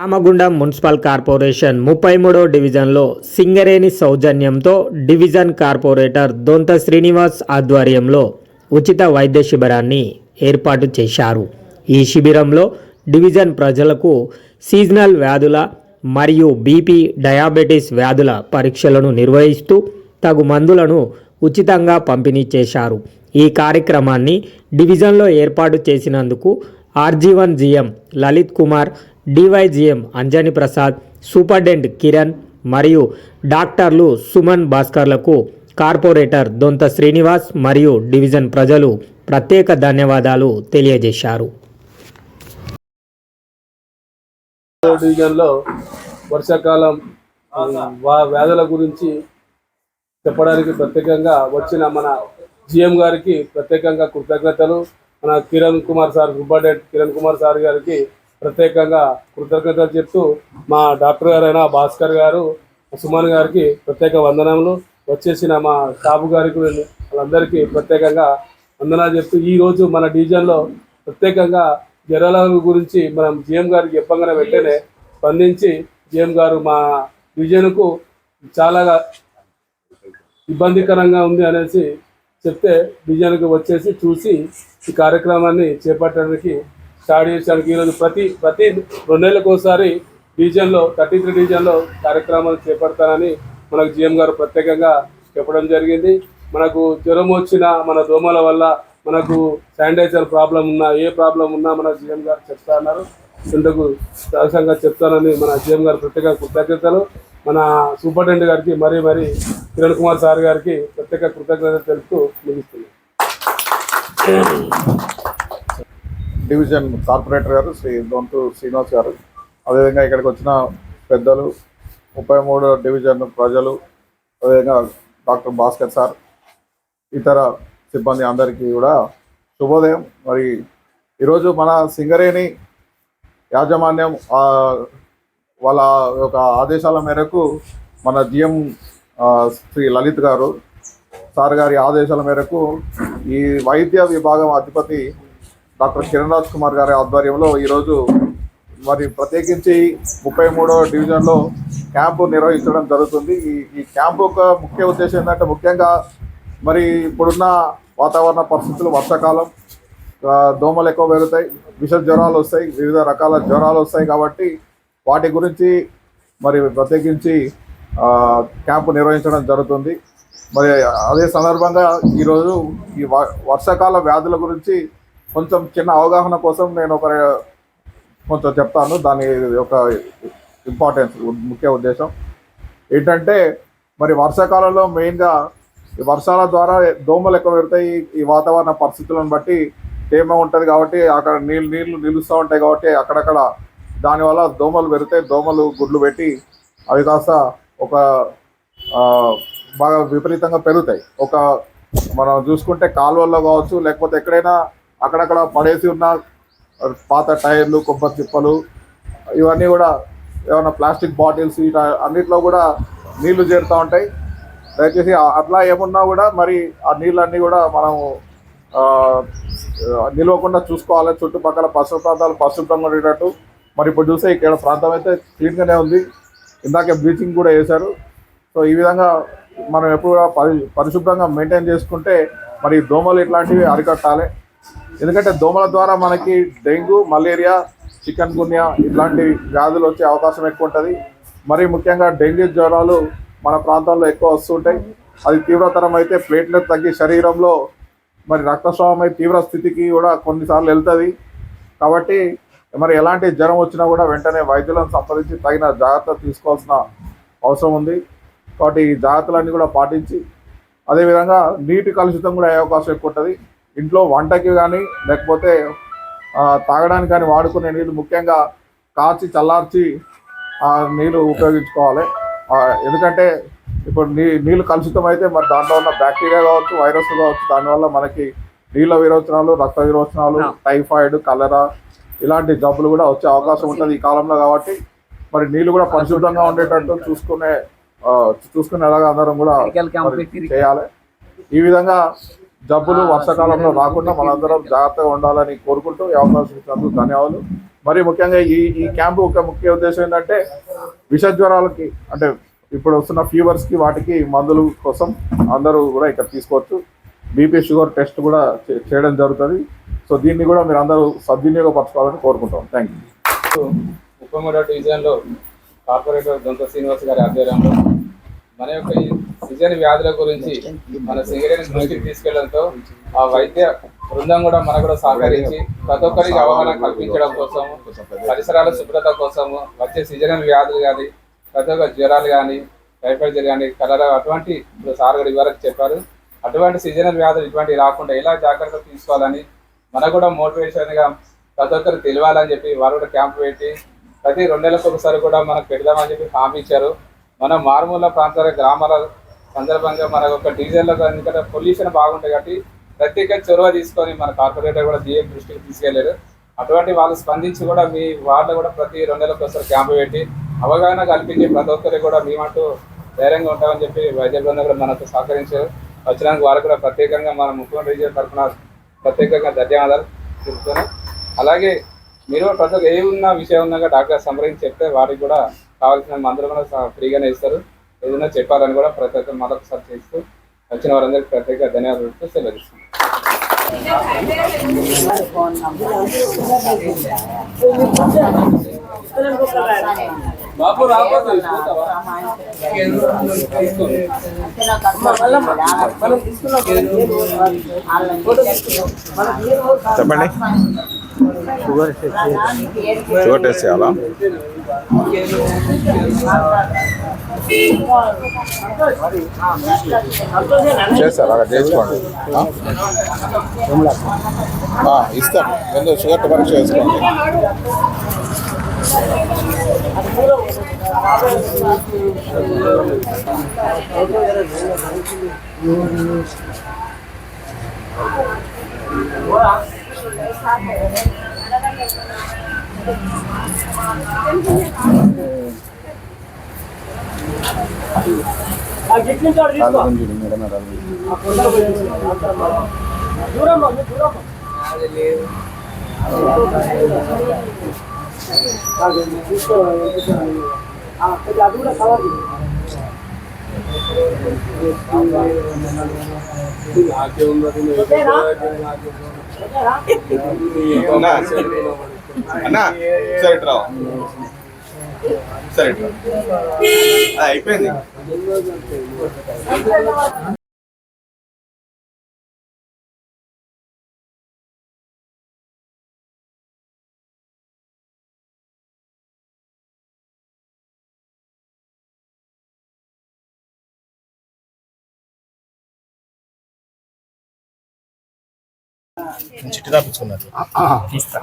Ramagundam municipal corporation 33వ డివిజన్లో సింగరేణి సౌజన్యంతో division corporator Donta Srinivas ఆధ్వర్యంలో ఉచిత వైద్య శిబిరాన్ని ఏర్పాటు చేశారు. ఈ శిబిరంలో డివిజన్ ప్రజలకు సీజనల్ వ్యాధుల మరియు బీపీ, డయాబెటీస్ వ్యాధుల పరీక్షలను నిర్వహిస్తూ తగు మందులను ఉచితంగా పంపిణీ చేశారు. ఈ కార్యక్రమాన్ని డివిజన్లో ఏర్పాటు చేసినందుకు RG1 GM Lalit Kumar, DYGM Anjani Prasad, superintendent Kiran మరియు డాక్టర్లు సుమన్ భాస్కర్లకు కార్పొరేటర్ దొంత శ్రీనివాస్ మరియు డివిజన్ ప్రజలు ప్రత్యేక ధన్యవాదాలు తెలియజేశారు. డివిజన్లో వర్షాకాలం వ్యాధుల గురించి చెప్పడానికి ప్రత్యేకంగా వచ్చిన మన GM గారికి ప్రత్యేకంగా కృతజ్ఞతలు. మన Kiran Kumar sir, superintendent Kiran Kumar sir గారికి ప్రత్యేకంగా కృతజ్ఞతలు చెప్తూ, మా డాక్టర్ గారైన భాస్కర్ గారు, సుమన్ గారికి ప్రత్యేక వందనములు. వచ్చేసిన మా స్టాఫ్ గారికి వాళ్ళందరికీ ప్రత్యేకంగా వందనాలు చెప్తూ, ఈరోజు మన డివిజన్లో ప్రత్యేకంగా జ్వరాల గురించి మనం GM గారికి చెప్పగానే వెంటనే స్పందించి GM గారు మా డివిజన్కు చాలా ఇబ్బందికరంగా ఉంది అనేసి చెప్తే డివిజన్కి వచ్చేసి చూసి ఈ కార్యక్రమాన్ని చేపట్టడానికి స్టార్ట్ చేసానికి ఈరోజు ప్రతి 2 నెలలకు ఒకసారి డివిజన్లో 33 డివిజన్లో కార్యక్రమాలు చేపడతానని మనకు GM గారు ప్రత్యేకంగా చెప్పడం జరిగింది. మనకు జ్వరం వచ్చిన మన దోమల వల్ల మనకు శానిటైజర్ ప్రాబ్లం ఉన్నా, ఏ ప్రాబ్లం ఉన్నా మన GM గారు చెప్తా అన్నారు. ఇందుకు సహజంగా చెప్తానని మన GM గారు ప్రత్యేక కృతజ్ఞతలు. మన సూపరింటెండెంట్ గారికి మరీ కిరణ్ కుమార్ సార్ గారికి ప్రత్యేక కృతజ్ఞతలు తెలుపుతూ ముగిస్తున్నాం. డివిజన్ కార్పొరేటర్ గారు శ్రీ దొంతు శ్రీనివాస్ గారు, అదేవిధంగా ఇక్కడికి వచ్చిన పెద్దలు, 33వ డివిజన్ ప్రజలు, అదేవిధంగా డాక్టర్ భాస్కర్ సార్, ఇతర సిబ్బంది అందరికీ కూడా శుభోదయం. మరి ఈరోజు మన సింగరేణి యాజమాన్యం వాళ్ళ యొక్క ఆదేశాల మేరకు మన GM శ్రీ లలిత్ గారు సార్ గారి ఆదేశాల మేరకు ఈ వైద్య విభాగం అధిపతి డాక్టర్ కిరణ్ రాజ్ కుమార్ గారి ఆధ్వర్యంలో ఈరోజు మరి ప్రత్యేకించి 33వ డివిజన్లో క్యాంపు నిర్వహించడం జరుగుతుంది. ఈ క్యాంపు యొక్క ముఖ్య ఉద్దేశం ఏంటంటే, ముఖ్యంగా మరి ఇప్పుడున్న వాతావరణ పరిస్థితులు, వర్షాకాలం, దోమలు ఎక్కువ పెరుగుతాయి, విష జ్వరాలు వస్తాయి, వివిధ రకాల జ్వరాలు వస్తాయి. కాబట్టి వాటి గురించి మరి ప్రత్యేకించి క్యాంపు నిర్వహించడం జరుగుతుంది. మరి అదే సందర్భంగా ఈరోజు ఈ వర్షాకాల వ్యాధుల గురించి కొంచెం చిన్న అవగాహన కోసం నేను కొంచెం చెప్తాను. దాని యొక్క ఇంపార్టెన్స్, ముఖ్య ఉద్దేశం ఏంటంటే, మరి వర్షాకాలంలో మెయిన్గా ఈ వర్షాల ద్వారా దోమలు ఎక్కువ పెడతాయి. ఈ వాతావరణ పరిస్థితులను బట్టి తేమ ఉంటుంది కాబట్టి అక్కడ నీళ్లు నిలుస్తూ ఉంటాయి. కాబట్టి అక్కడక్కడ దానివల్ల దోమలు పెరిగితే దోమలు గుడ్లు పెట్టి అవి కాస్త ఒక బాగా విపరీతంగా పెరుగుతాయి. మనం చూసుకుంటే కాలువల్లో కావచ్చు, లేకపోతే ఎక్కడైనా అక్కడక్కడ పడేసి ఉన్న పాత టైర్లు, కొబ్బరి చిప్పలు, ఇవన్నీ కూడా ఏమైనా ప్లాస్టిక్ బాటిల్స్, అన్నిట్లో కూడా నీళ్లు చేరుతూ ఉంటాయి. దయచేసి అట్లా ఏమున్నా కూడా మరి ఆ నీళ్ళన్నీ కూడా మనం నిలవకుండా చూసుకోవాలి. చుట్టుపక్కల పరిసర ప్రాంతాలు పరిశుభ్రంగా ఉండేటట్టు. మరి ఇప్పుడు చూస్తే ఇక్కడ ప్రాంతం అయితే క్లీన్గానే ఉంది, ఇందాకే బ్లీచింగ్ కూడా వేశారు. సో ఈ విధంగా మనం ఎప్పుడు పరిశుభ్రంగా మెయింటైన్ చేసుకుంటే మరి దోమలు ఇట్లాంటివి అరికట్టాలి. ఎందుకంటే దోమల ద్వారా మనకి డెంగ్యూ, మలేరియా, చికెన్ గున్యా ఇట్లాంటి వ్యాధులు వచ్చే అవకాశం ఎక్కువ ఉంటుంది. మరి ముఖ్యంగా డెంగ్యూ జ్వరాలు మన ప్రాంతాల్లో ఎక్కువ వస్తుంటాయి. అది తీవ్రతరం అయితే ప్లేట్లెట్ తగ్గి శరీరంలో మరి రక్తస్రావం అయి తీవ్ర స్థితికి కూడా కొన్నిసార్లు వెళ్తుంది. కాబట్టి మరి ఎలాంటి జ్వరం వచ్చినా కూడా వెంటనే వైద్యులను సంప్రదించి తగిన జాగ్రత్తలు తీసుకోవాల్సిన అవసరం ఉంది. కాబట్టి ఈ జాగ్రత్తలన్నీ కూడా పాటించి, అదేవిధంగా నీటి కలుషితం కూడా అయ్యే అవకాశం ఎక్కువ ఉంటుంది. ఇంట్లో వంటకి కానీ లేకపోతే తాగడానికి కానీ వాడుకునే నీళ్ళు ముఖ్యంగా కాచి చల్లార్చి ఆ నీళ్ళు ఉపయోగించుకోవాలి. ఎందుకంటే ఇప్పుడు నీళ్ళు కలుషితం అయితే మరి దాంట్లో ఉన్న బ్యాక్టీరియా కావచ్చు, వైరస్ కావచ్చు, దానివల్ల మనకి నీళ్ళ విరోచనాలు, రక్త విరోచనాలు, టైఫాయిడ్, కలరా ఇలాంటి జబ్బులు కూడా వచ్చే అవకాశం ఉంటుంది ఈ కాలంలో. కాబట్టి మరి నీళ్ళు కూడా పరిశుభ్రంగా ఉండేటట్టు చూసుకునేలాగా అందరం కూడా చేయాలి. ఈ విధంగా జబ్బులు వర్షాకాలంలో రాకుండా మనందరం జాగ్రత్తగా ఉండాలని కోరుకుంటూ ఈ అవకాశం ఇచ్చినందుకు ధన్యవాదాలు. మరి ముఖ్యంగా ఈ క్యాంపు ఒక ముఖ్య ఉద్దేశం ఏంటంటే విష జ్వరాలకి అంటే ఇప్పుడు వస్తున్న ఫీవర్స్కి వాటికి మందుల కోసం అందరూ కూడా ఇక్కడ తీసుకోవచ్చు. బీపీ షుగర్ టెస్ట్ కూడా చేయడం జరుగుతుంది. సో దీన్ని కూడా మీరు అందరూ సద్వినియోగపరచుకోవాలని కోరుకుంటాం. Thank you. 33వ డివిజన్లో కార్పొరేటర్ దొంత శ్రీనివాస్ గారి ఆధ్వర్యంలో మన యొక్క ఈ సీజన్ వ్యాధుల గురించి మన సింగరేణి దృష్టికి తీసుకెళ్లడంతో ఆ వైద్య బృందం కూడా మనకు కూడా సహకరించి ప్రతి ఒక్కరికి అవగాహన కల్పించడం కోసం, పరిసరాల శుభ్రత కోసము, వచ్చే సీజనల్ వ్యాధులు కానీ ప్రతి ఒక్క జ్వరాలు కానీ, టైఫాయిడ్ జ్వరం కానీ, కలరా అటువంటి ఇప్పుడు సార్ కూడా ఇవరకు చెప్పారు. అటువంటి సీజనల్ వ్యాధులు ఇటువంటివి రాకుండా ఎలా జాగ్రత్తలు తీసుకోవాలని మనకు కూడా మోటివేషన్గా ప్రతి ఒక్కరు తెలియాలని చెప్పి వారు కూడా క్యాంప్ పెట్టి ప్రతి 2 నెలలకు ఒకసారి కూడా మనకు పెడదామని చెప్పి హామీ ఇచ్చారు. మన మారుమూల ప్రాంతాల గ్రామాల సందర్భంగా మనకు ఒక డీజిల్లో ఎందుకంటే పొల్యూషన్ బాగుంటుంది కాబట్టి ప్రత్యేక చొరవ తీసుకొని మన కార్పొరేటర్ కూడా జీఎం దృష్టికి తీసుకెళ్లారు. అటువంటి వాళ్ళు స్పందించి కూడా మీ వాళ్ళు కూడా ప్రతి 2 నెలలకు ఒకసారి క్యాంపు పెట్టి అవగాహన కల్పించి ప్రతి ఒక్కరికి కూడా మేమంటూ ధైర్యంగా ఉంటామని చెప్పి వైద్య బృందం కూడా మనకు సహకరించారు. వచ్చినందుకు వారు కూడా ప్రత్యేకంగా మన ముఖ్యమంత్రి రీజియన్ తరఫున ప్రత్యేకంగా ధన్యవాదాలు తెలుపుతున్నాం. అలాగే మీరు ప్రతి ఒక్క ఏ ఉన్న విషయం ఉన్నాక డాక్టర్ సంప్రదించి చెప్తే వారికి కూడా కావాల్సిన మందులు కూడా ఫ్రీగానే ఇస్తారు. ఏదైనా చెప్పాలని కూడా ప్రతి ఒక్క మరొకసారి చేస్తూ వచ్చిన వారందరికీ ప్రత్యేక ధన్యవాదాలు సెలవిస్తున్నాం. చెప్పండి. షుగర్ టెస్ట్ చేయాలా? చేస్తారా? అక్కడ చేసుకోండి. ఇస్తాను. ఎందుకు షుగర్ పరీక్ష చేసుకోండి. అన్నా సరే రా, సరే అయిపోయింది. చిట్టి రాపించుకున్నారు తీస్తా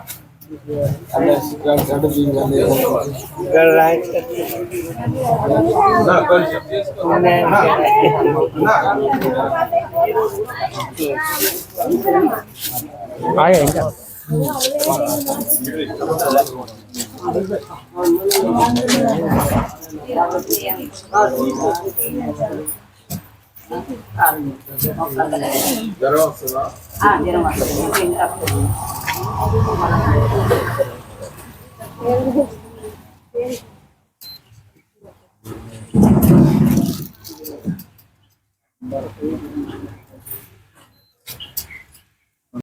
ఇంకా జ్వరం వస్తుందా?